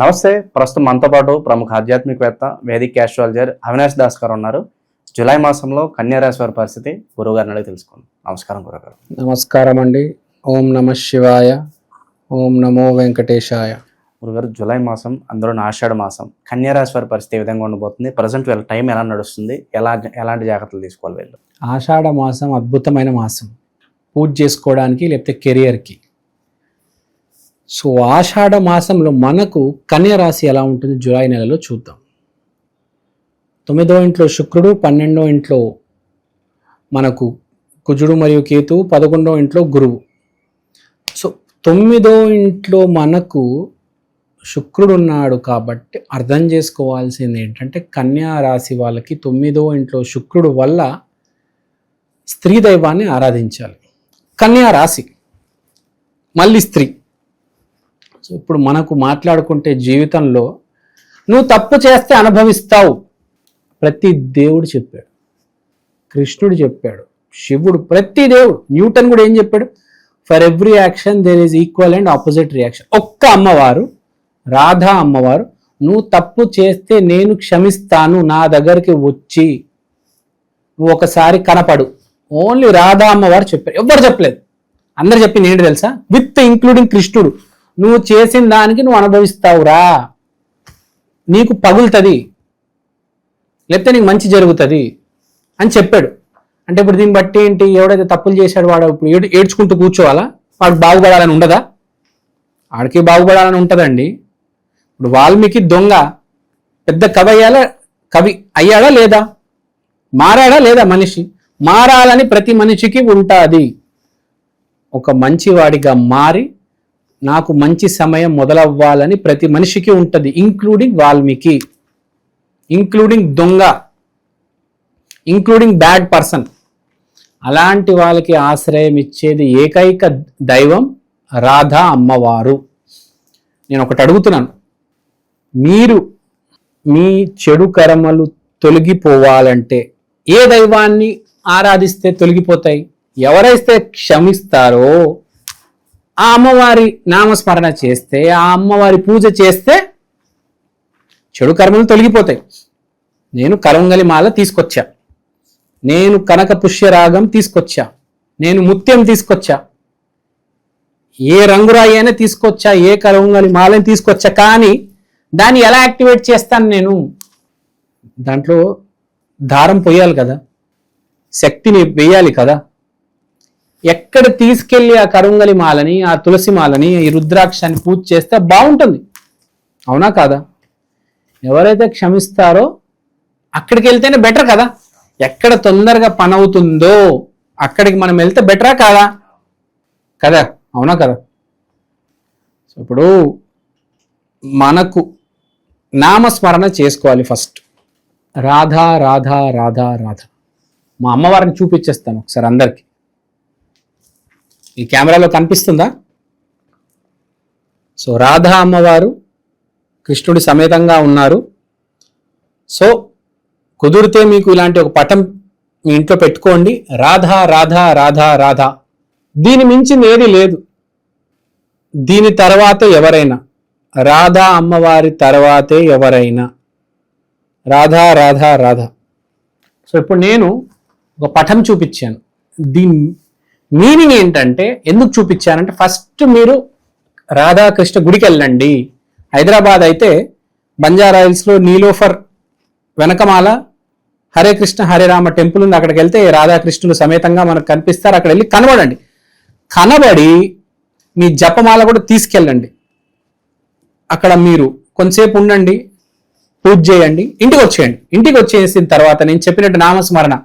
నమస్తే. ప్రస్తుతం మనతో పాటు ప్రముఖ ఆధ్యాత్మికవేత్త వేదిక్ ఆస్ట్రాలజర్ అవినాష్ దాస్ గారు ఉన్నారు. జూలై మాసంలో కన్యా రాశి వారి పరిస్థితి గురువుగారిని అడిగి తెలుసుకుందాం. నమస్కారం గురుగారు. నమస్కారం అండి. ఓం నమ శివాయ, ఓం నమో వెంకటేశాయ. గురుగారు, జూలై మాసం, అందులో ఆషాఢ మాసం, కన్యా రాశి వారి పరిస్థితి ఏ విధంగా ఉండబోతుంది? ప్రజెంట్ వీళ్ళ టైం ఎలా నడుస్తుంది? ఎలాంటి జాగ్రత్తలు తీసుకోవాలి వీళ్ళు? ఆషాఢ మాసం అద్భుతమైన మాసం, పూజ చేసుకోవడానికి లేకపోతే కెరియర్కి. సో ఆషాఢ మాసంలో మనకు కన్యా రాశి ఎలా ఉంటుంది జూలై నెలలో చూద్దాం. 9వ ఇంట్లో శుక్రుడు, 12వ ఇంట్లో మనకు కుజుడు మరియు కేతు, 11వ ఇంట్లో గురువు. సో 9వ ఇంట్లో మనకు శుక్రుడు ఉన్నాడు కాబట్టి అర్థం చేసుకోవాల్సింది ఏంటంటే కన్యా రాశి వాళ్ళకి 9వ ఇంట్లో శుక్రుడు వల్ల స్త్రీ దైవాన్ని ఆరాధించాలి. కన్యా రాశి మళ్ళీ స్త్రీ. సో ఇప్పుడు మనకు మాట్లాడుకుంటే జీవితంలో నువ్వు తప్పు చేస్తే అనుభవిస్తావు. ప్రతి దేవుడు చెప్పాడు, కృష్ణుడు చెప్పాడు, శివుడు, ప్రతి దేవుడు, న్యూటన్ కూడా ఏం చెప్పాడు? For every action there is equal and opposite reaction. ఒక్క అమ్మవారు, రాధా అమ్మవారు, నువ్వు తప్పు చేస్తే నేను క్షమిస్తాను, నా దగ్గరికి వచ్చి నువ్వు ఒకసారి కనపడు. ఓన్లీ రాధా అమ్మవారు చెప్పారు, ఎవ్వరు చెప్పలేదు. అందరు చెప్పింది ఏంటి తెలుసా? విత్ ఇంక్లూడింగ్ కృష్ణుడు, నువ్వు చేసిన దానికి నువ్వు అనుభవిస్తావురా, నీకు పగులుతుంది, లేకపోతే నీకు మంచి జరుగుతుంది అని చెప్పాడు. అంటే ఇప్పుడు దీన్ని బట్టి ఏంటి? ఎవడైతే తప్పులు చేశాడు వాడు ఇప్పుడు ఏడ్చుకుంటూ కూర్చోవాలా? వాడు బాగుపడాలని ఉండదా? వాడికి బాగుపడాలని ఉంటుందండి. ఇప్పుడు వాల్మీకి దొంగ పెద్ద కవి అయ్యాడా లేదా? మారాడా లేదా? మనిషి మారాలని ప్రతి మనిషికి ఉంటుంది. ఒక మంచివాడిగా మారి నాకు మంచి సమయం మొదలవ్వాలని ప్రతి మనిషికి ఉంటుంది, ఇంక్లూడింగ్ వాల్మీకి, ఇంక్లూడింగ్ దొంగ, ఇంక్లూడింగ్ బ్యాడ్ పర్సన్. అలాంటి వాళ్ళకి ఆశ్రయం ఇచ్చేది ఏకైక దైవం రాధా అమ్మవారు. నేను ఒకటి అడుగుతున్నాను, మీరు మీ చెడు కర్మలు తొలగిపోవాలంటే ఏ దైవాన్ని ఆరాధిస్తే తొలగిపోతాయి? ఎవరైతే క్షమిస్తారో ఆ అమ్మవారి నామస్మరణ చేస్తే, ఆ అమ్మవారి పూజ చేస్తే చెడు కర్మలు తొలగిపోతాయి. నేను కరంగలి మాల తీసుకొచ్చా, నేను కనక పుష్యరాగం తీసుకొచ్చా, నేను ముత్యం తీసుకొచ్చా, ఏ రంగురాయి అయినా తీసుకొచ్చా, ఏ కరంగలి మాలని తీసుకొచ్చా, కానీ దాన్ని ఎలా యాక్టివేట్ చేస్తాను? నేను దాంట్లో దారం పోయాలి కదా, శక్తిని వేయాలి కదా. ఎక్కడ తీసుకెళ్ళి ఆ కరుంగలి మాలని, ఆ తులసి మాలని, ఈ రుద్రాక్షాన్ని పూజ చేస్తే బాగుంటుంది, అవునా కాదా? ఎవరైతే క్షమిస్తారో అక్కడికి వెళ్తేనే బెటర్ కదా. ఎక్కడ తొందరగా పని అవుతుందో అక్కడికి మనం వెళ్తే బెటరా కాదా? కదా, అవునా కదా? సో ఇప్పుడు మనకు నామస్మరణ చేసుకోవాలి. ఫస్ట్ రాధా రాధా రాధా రాధా. మా అమ్మవారిని చూపించేస్తాను ఒకసారి అందరికి. ఈ కెమెరాలో కనిపిస్తుందా? సో రాధా అమ్మవారు కృష్ణుడి సమేతంగా ఉన్నారు. సో కుదిరితే మీకు ఇలాంటి ఒక పటం మీ ఇంట్లో పెట్టుకోండి. రాధా రాధా రాధా రాధా, దీని మించింది ఏది లేదు. దీని తర్వాతే ఎవరైనా, రాధా అమ్మవారి తర్వాతే ఎవరైనా, రాధా రాధా రాధా. సో ఇప్పుడు నేను ఒక పటం చూపించాను. దీని మీనింగ్ ఏంటంటే, ఎందుకు చూపించానంటే, ఫస్ట్ మీరు రాధాకృష్ణ గుడికి వెళ్ళండి. హైదరాబాద్ అయితే బంజారా హిల్స్లో నీలోఫర్ వెనకమాల హరే కృష్ణ హరే రామ టెంపుల్ ఉంది. అక్కడికి వెళ్తే రాధాకృష్ణులు సమేతంగా మనకు కనిపిస్తారు. అక్కడ వెళ్ళి కనబడండి. కనబడి మీ జపమాల కూడా తీసుకెళ్ళండి. అక్కడ మీరు కొంతసేపు ఉండండి, పూజ చేయండి, ఇంటికి వచ్చేయండి. ఇంటికి వచ్చేసిన తర్వాత నేను చెప్పినట్టు నామస్మరణ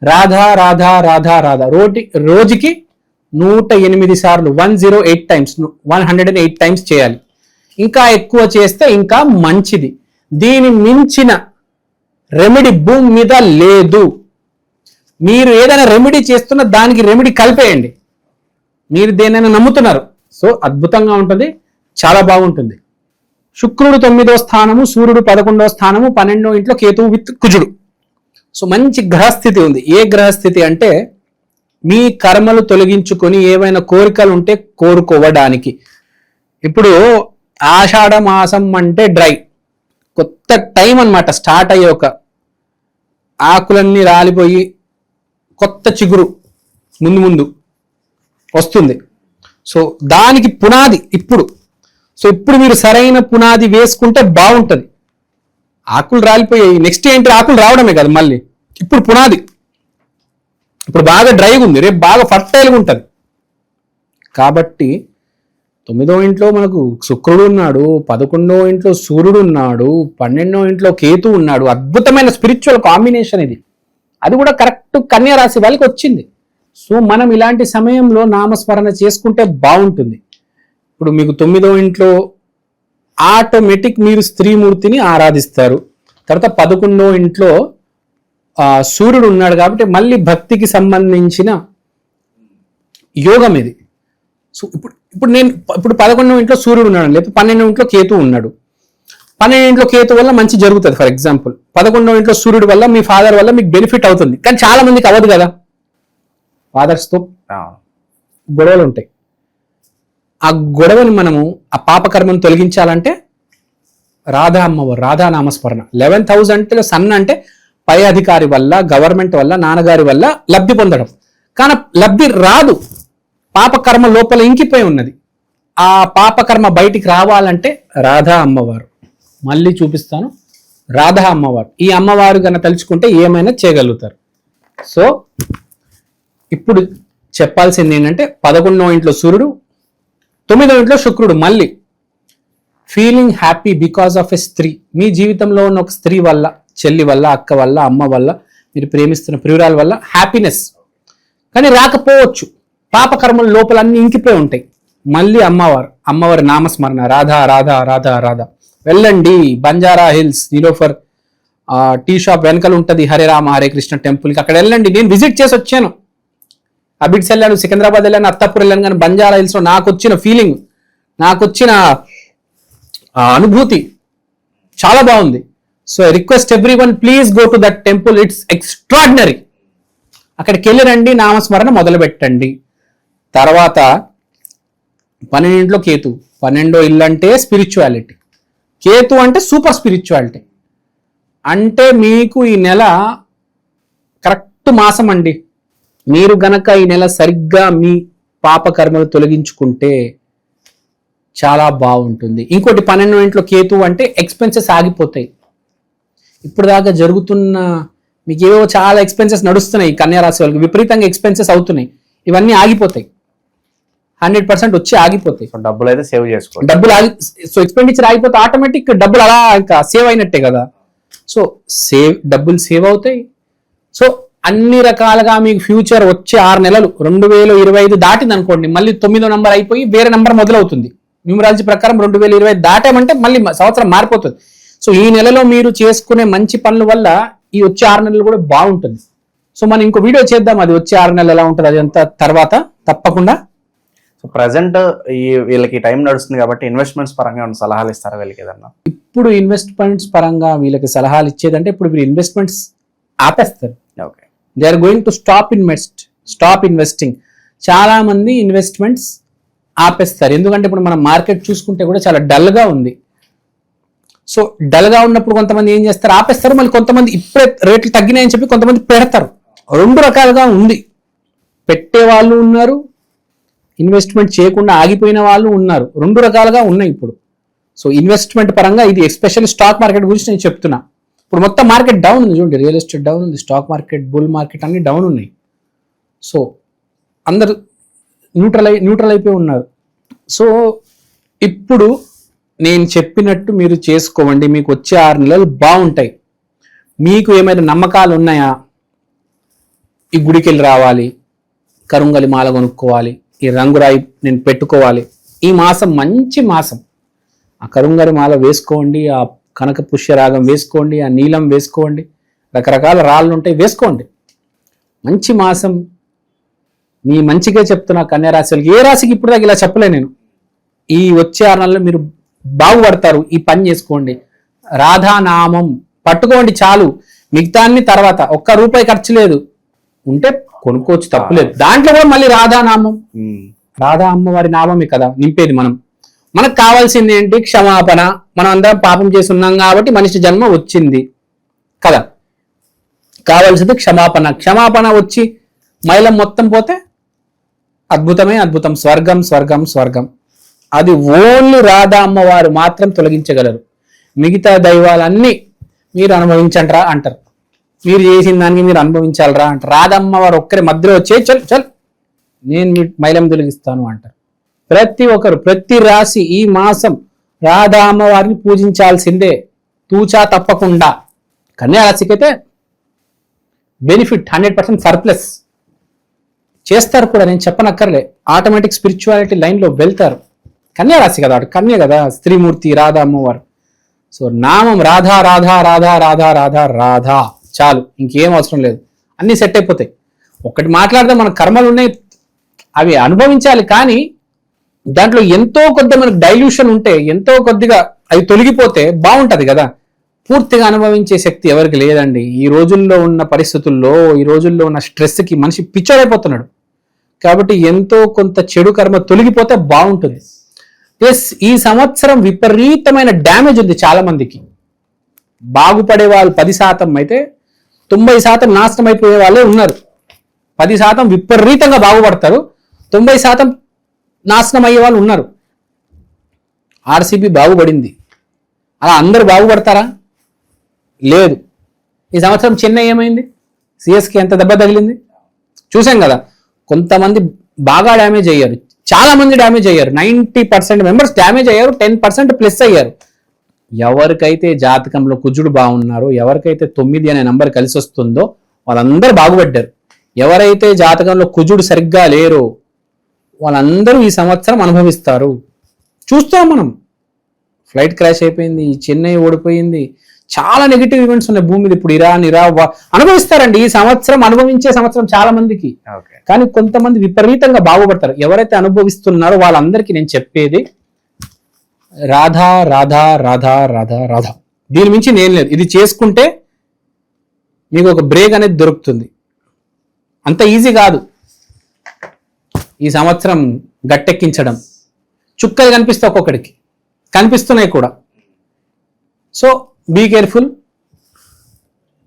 రాధా రాధా రాధా రాధా రోజుకి 108 సార్లు, 108 టైమ్స్, 108 టైమ్స్ చేయాలి. ఇంకా ఎక్కువ చేస్తే ఇంకా మంచిది. దీని మించిన రెమెడీ భూమి మీద లేదు. మీరు ఏదైనా రెమెడీ చేస్తున్న దానికి రెమెడీ కలిపేయండి. మీరు దేనైనా నమ్ముతున్నారు. సో అద్భుతంగా ఉంటుంది, చాలా బాగుంటుంది. శుక్రుడు 9వ స్థానము, సూర్యుడు 11వ స్థానము, 12వ ఇంట్లో కేతువు విత్ కుజుడు. సో మంచి గ్రహస్థితి ఉంది. ఏ గ్రహస్థితి అంటే మీ కర్మలు తొలగించుకొని ఏవైనా కోరికలు ఉంటే కోరుకోవడానికి. ఇప్పుడు ఆషాఢ మాసం అంటే డ్రై, కొత్త టైం అన్నమాట. స్టార్ట్ అయ్యే ఒక ఆకులన్నీ రాలిపోయి కొత్త చిగురు ముందు ముందు వస్తుంది. సో దానికి పునాది ఇప్పుడు. సో ఇప్పుడు మీరు సరైన పునాది వేసుకుంటే బాగుంటుంది. ఆకులు రాలిపోయాయి, నెక్స్ట్ ఏంటి, ఆకులు రావడమే కదా మళ్ళీ. ఇప్పుడు పునాది, ఇప్పుడు బాగా డ్రైగా ఉంది, రేపు బాగా ఫర్టైల్గా ఉంటుంది. కాబట్టి 9వ ఇంట్లో మనకు శుక్రుడు ఉన్నాడు, 11వ ఇంట్లో సూర్యుడు ఉన్నాడు, 12వ ఇంట్లో కేతు ఉన్నాడు. అద్భుతమైన స్పిరిచువల్ కాంబినేషన్ ఇది. అది కూడా కరెక్ట్ కన్యా రాశి వాళ్ళకి వచ్చింది. సో మనం ఇలాంటి సమయంలో నామస్మరణ చేసుకుంటే బాగుంటుంది. ఇప్పుడు మీకు 9వ ఇంట్లో ఆటోమేటిక్ మీరు స్త్రీమూర్తిని ఆరాధిస్తారు. తర్వాత 11వ ఇంట్లో సూర్యుడు ఉన్నాడు కాబట్టి మళ్ళీ భక్తికి సంబంధించిన యోగం ఇది. సో ఇప్పుడు 11వ ఇంట్లో సూర్యుడు ఉన్నాడు, లేకపోతే 12వ ఇంట్లో కేతు ఉన్నాడు. 12వ ఇంట్లో కేతు వల్ల మంచి జరుగుతుంది. ఫర్ ఎగ్జాంపుల్ 11వ ఇంట్లో సూర్యుడు వల్ల మీ ఫాదర్ వల్ల మీకు బెనిఫిట్ అవుతుంది. కానీ చాలా మందికి అవ్వదు కదా, ఫాదర్స్తో గొడవలు ఉంటాయి. ఆ గొడవని మనము ఆ పాపకర్మను తొలగించాలంటే రాధా అమ్మవారు, రాధా నామస్మరణ. 11th హౌస్ అంటే సన్ అంటే పై అధికారి వల్ల, గవర్నమెంట్ వల్ల, నాన్నగారి వల్ల లబ్ధి పొందడం. కానీ లబ్ధి రాదు, పాపకర్మ లోపల ఇంకిపోయి ఉన్నది. ఆ పాపకర్మ బయటికి రావాలంటే రాధా అమ్మవారు. మళ్ళీ చూపిస్తాను, రాధా అమ్మవారు. ఈ అమ్మవారు కన్నా తలుచుకుంటే ఏమైనా చేయగలుగుతారు. సో ఇప్పుడు చెప్పాల్సింది ఏంటంటే 11వ ఇంట్లో సూర్యుడు, 9వ ఇంట్లో శుక్రుడు. మళ్ళీ feeling happy because of a స్త్రీ. మీ జీవితంలో ఉన్న ఒక స్త్రీ వల్ల, చెల్లి వల్ల, అక్క వల్ల, అమ్మ వల్ల, మీరు ప్రేమిస్తున్న ప్రియురాల వల్ల హ్యాపీనెస్. కానీ రాకపోవచ్చు, పాపకర్మల లోపల అన్ని ఇంకిపోయి ఉంటాయి. మళ్ళీ అమ్మవారి నామస్మరణ, రాధా రాధా రాధా రాధా. వెళ్ళండి Banjara Hills, Niloufer tea shop వెనకాల ఉంటుంది హరే రామ హరే కృష్ణ టెంపుల్కి, అక్కడ వెళ్ళండి. నేను విజిట్ చేసి వచ్చాను, అబిడ్స్ వెళ్ళాను, సికింద్రాబాద్ వెళ్ళాను, అత్తాపూర్ వెళ్ళాను. కానీ బంజారా హిల్స్లో నాకు వచ్చిన ఫీలింగ్, నాకు వచ్చిన అనుభూతి చాలా బాగుంది. So I request every one, please go to that temple, it's extraordinary. అక్కడికి వెళ్ళి రండి, నామస్మరణ మొదలు పెట్టండి. తర్వాత 12వ ఇంట్లో కేతు. 12వ ఇల్లు అంటే స్పిరిచువాలిటీ, కేతు అంటే సూపర్ స్పిరిచువాలిటీ. అంటే మీకు ఈ నెల కరెక్ట్ మాసం అండి. మీరు గనక ఈ నెల సరిగ్గా మీ పాపకర్మలు తొలగించుకుంటే చాలా బాగుంటుంది. ఇంకోటి 12వ ఇంట్లో కేతు అంటే ఎక్స్పెన్సెస్ ఆగిపోతాయి. ఇప్పుడు దాకా జరుగుతున్న మీకు ఏవో చాలా ఎక్స్పెన్సెస్ నడుస్తున్నాయి, కన్యా రాశి వాళ్ళకి విపరీతంగా ఎక్స్పెన్సెస్ అవుతున్నాయి. ఇవన్నీ ఆగిపోతాయి, 100% వచ్చి ఆగిపోతాయి. డబ్బులు అయితే సేవ్ చేసుకోవాలి. సో ఎక్స్పెండిచర్ ఆగిపోతే ఆటోమేటిక్ డబ్బులు అలా ఇంకా సేవ్ అయినట్టే కదా. సో డబ్బులు సేవ్ అవుతాయి. సో అన్ని రకాలుగా మీకు ఫ్యూచర్ వచ్చే 6 నెలలు 2025 దాటింది అనుకోండి, మళ్ళీ 9వ నంబర్ అయిపోయి వేరే నంబర్ మొదలవుతుంది. న్యూమరాలజీ ప్రకారం 2020 దాటామంటే మళ్ళీ సంవత్సరం మారిపోతుంది. సో ఈ నెలలో మీరు చేసుకునే మంచి పనుల వల్ల ఈ వచ్చే 6 నెలలు కూడా బాగుంటుంది. సో మనం ఇంకో వీడియో చేద్దాం, అది వచ్చే 6 నెలలు ఎలా ఉంటుంది అదంతా తర్వాత తప్పకుండా. సో ప్రజెంట్ వీళ్ళకి టైం నడుస్తుంది కాబట్టి ఇన్వెస్ట్మెంట్స్ పరంగా ఏమైనా సలహాలు ఇస్తారా వీళ్ళకి ఏదన్నా? ఇప్పుడు ఇన్వెస్ట్మెంట్స్ పరంగా వీళ్ళకి సలహాలు ఇచ్చేదంటే, ఇప్పుడు వీళ్ళు ఇన్వెస్ట్మెంట్స్ ఆపేస్తారు. Okay, they are going to stop investing. చాలా మంది ఇన్వెస్ట్మెంట్స్ ఆపేస్తారు. ఎందుకంటే ఇప్పుడు మనం మార్కెట్ చూసుకుంటే కూడా చాలా డల్గా ఉంది. సో డల్గా ఉన్నప్పుడు కొంతమంది ఏం చేస్తారు, ఆపేస్తారు. మళ్ళీ కొంతమంది ఇప్పుడే రేట్లు తగ్గినాయని చెప్పి కొంతమంది పెడతారు. 2 రకాలుగా ఉంది. పెట్టే వాళ్ళు ఉన్నారు, ఇన్వెస్ట్మెంట్ చేయకుండా ఆగిపోయిన వాళ్ళు ఉన్నారు. 2 రకాలుగా ఉన్నాయి ఇప్పుడు. సో ఇన్వెస్ట్మెంట్ పరంగా ఇది ఎస్పెషల్లీ స్టాక్ మార్కెట్ గురించి నేను చెప్తున్నా. ఇప్పుడు మొత్తం మార్కెట్ డౌన్ ఉంది చూడండి, రియల్ ఎస్టేట్ డౌన్ ఉంది, స్టాక్ మార్కెట్, బుల్ మార్కెట్ అన్ని డౌన్ ఉన్నాయి. సో అందరు న్యూట్రల్ అయిపోయి ఉన్నారు. సో ఇప్పుడు నేను చెప్పినట్టు మీరు చేసుకోండి, మీకు వచ్చే 6 నెలలు బాగుంటాయి. మీకు ఏమైనా నమ్మకాలు ఉన్నాయా, ఈ గుడికి వెళ్ళి రావాలి, కరుంగలి మాల కొనుక్కోవాలి, ఈ రంగురాయి నేను పెట్టుకోవాలి, ఈ మాసం మంచి మాసం, ఆ కరుంగలి మాల వేసుకోండి, ఆ కనక పుష్యరాగం వేసుకోండి, ఆ నీలం వేసుకోండి, రకరకాల రాళ్ళు ఉంటాయి వేసుకోండి. మంచి మాసం, మీ మంచిగా చెప్తున్నా కన్యా రాశి వాళ్ళకి. ఏ రాశికి ఇప్పుడు దాకా ఇలా చెప్పలే నేను. ఈ వచ్చే 6 నెలల్లో మీరు బాగుపడతారు. ఈ పని చేసుకోండి, రాధానామం పట్టుకోండి చాలు. మిగతాన్ని తర్వాత, ₹1 ఖర్చు లేదు, ఉంటే కొనుక్కోవచ్చు, తప్పులేదు. దాంట్లో కూడా మళ్ళీ రాధానామం, రాధా అమ్మవారి నామమే కదా నింపేది మనం. మనకు కావాల్సింది ఏంటి? క్షమాపణ. మనం అందరం పాపం చేసి ఉన్నాం కాబట్టి మనిషి జన్మ వచ్చింది కదా. కావాల్సింది క్షమాపణ. క్షమాపణ వచ్చి మైలం మొత్తం పోతే అద్భుతమే అద్భుతం. స్వర్గం స్వర్గం స్వర్గం. అది ఓన్లీ రాధా అమ్మవారు మాత్రం తొలగించగలరు. మిగతా దైవాలన్నీ మీరు అనుభవించండిరా అంటారు. మీరు చేసిన దానికి మీరు అనుభవించాలరా అంటారు. రాధా అమ్మవారు ఒక్కరి మధ్యలో వచ్చే చల్ చల్ నేను మీ మైలం తొలగిస్తాను అంటారు. ప్రతి ఒక్కరు, ప్రతి రాశి ఈ మాసం రాధా అమ్మవారిని పూజించాల్సిందే, తూచా తప్పకుండా. కన్యా రాశికైతే బెనిఫిట్ 100% సర్ప్లస్ చేస్తారు కూడా, నేను చెప్పనక్కర్లే. ఆటోమేటిక్ స్పిరిచువాలిటీ లైన్లో వెళ్తారు. కన్యా రాశి కదా, కన్య కదా, స్త్రీమూర్తి రాధా అమ్మవారు. సో నామం రాధా రాధా రాధా రాధా రాధా రాధా చాలు, ఇంకేం అవసరం లేదు, అన్నీ సెట్ అయిపోతాయి. ఒకటి మాట్లాడితే మన కర్మలు ఉన్నాయి, అవి అనుభవించాలి. కానీ దాంట్లో ఎంతో కొద్ది మనకు డైల్యూషన్ ఉంటే, ఎంతో కొద్దిగా అవి తొలగిపోతే బాగుంటది కదా. పూర్తిగా అనుభవించే శక్తి ఎవరికి లేదండి. ఈ రోజుల్లో ఉన్న పరిస్థితుల్లో, ఈ రోజుల్లో ఉన్న స్ట్రెస్కి మనిషి పిచ్చోడైపోతున్నాడు. కాబట్టి ఎంతో కొంత చెడు కర్మ తొలగిపోతే బాగుంటుంది. ప్లస్ ఈ సంవత్సరం విపరీతమైన డ్యామేజ్ ఉంది చాలా మందికి. బాగుపడే వాళ్ళు 10% అయితే 90% నాశనం అయిపోయే వాళ్ళే ఉన్నారు. 10% విపరీతంగా బాగుపడతారు, 90% నాశనం అయ్యే వాళ్ళు ఉన్నారు. ఆర్సీబీ బాగుపడింది, అలా అందరూ బాగుపడతారా? లేదు. ఈ సంవత్సరం చెన్నై ఏమైంది? సిఎస్కే ఎంత దెబ్బ తగిలింది చూసాం కదా. కొంతమంది బాగా డ్యామేజ్ అయ్యారు, చాలా మంది డ్యామేజ్ అయ్యారు. 90% మెంబర్స్ డ్యామేజ్ అయ్యారు, 10% ప్లస్ అయ్యారు. ఎవరికైతే జాతకంలో కుజుడు బాగున్నారో, ఎవరికైతే 9 అనే నంబర్ కలిసి వస్తుందో వాళ్ళందరూ బాగుపడ్డారు. ఎవరైతే జాతకంలో కుజుడు సరిగ్గా లేరో వాళ్ళందరూ ఈ సంవత్సరం అనుభవిస్తారు. చూస్తాం మనం. ఫ్లైట్ క్రాష్ అయిపోయింది, చెన్నై ఓడిపోయింది, చాలా నెగిటివ్ ఈవెంట్స్ ఉన్నాయి భూమి మీద. ఇప్పుడు ఇరాన్ అనుభవిస్తారండి ఈ సంవత్సరం. అనుభవించే సంవత్సరం చాలా మందికి. కానీ కొంతమంది విపరీతంగా బాగుపడతారు. ఎవరైతే అనుభవిస్తున్నారో వాళ్ళందరికీ నేను చెప్పేది రాధా రాధా రాధా రాధా రాధా. దీని మించి నేను లేదు. ఇది చేసుకుంటే మీకు ఒక బ్రేక్ అనేది దొరుకుతుంది. అంత ఈజీ కాదు ఈ సంవత్సరం గట్టెక్కించడం. చుక్కలు కనిపిస్తాయి, ఒక్కొక్కడికి కనిపిస్తున్నాయి కూడా. సో బీ కేర్ఫుల్,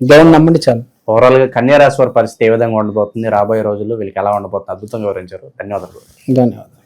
దేవుని నమ్మండి చాలు. ఓవరాల్ గా కన్యా రాశి వారి పరిస్థితి ఏ విధంగా ఉండబోతుంది, రాబోయే రోజుల్లో వీళ్ళకి ఎలా ఉండబోతుంది అద్భుతంగా వివరించారు. ధన్యవాదాలు. ధన్యవాదాలు.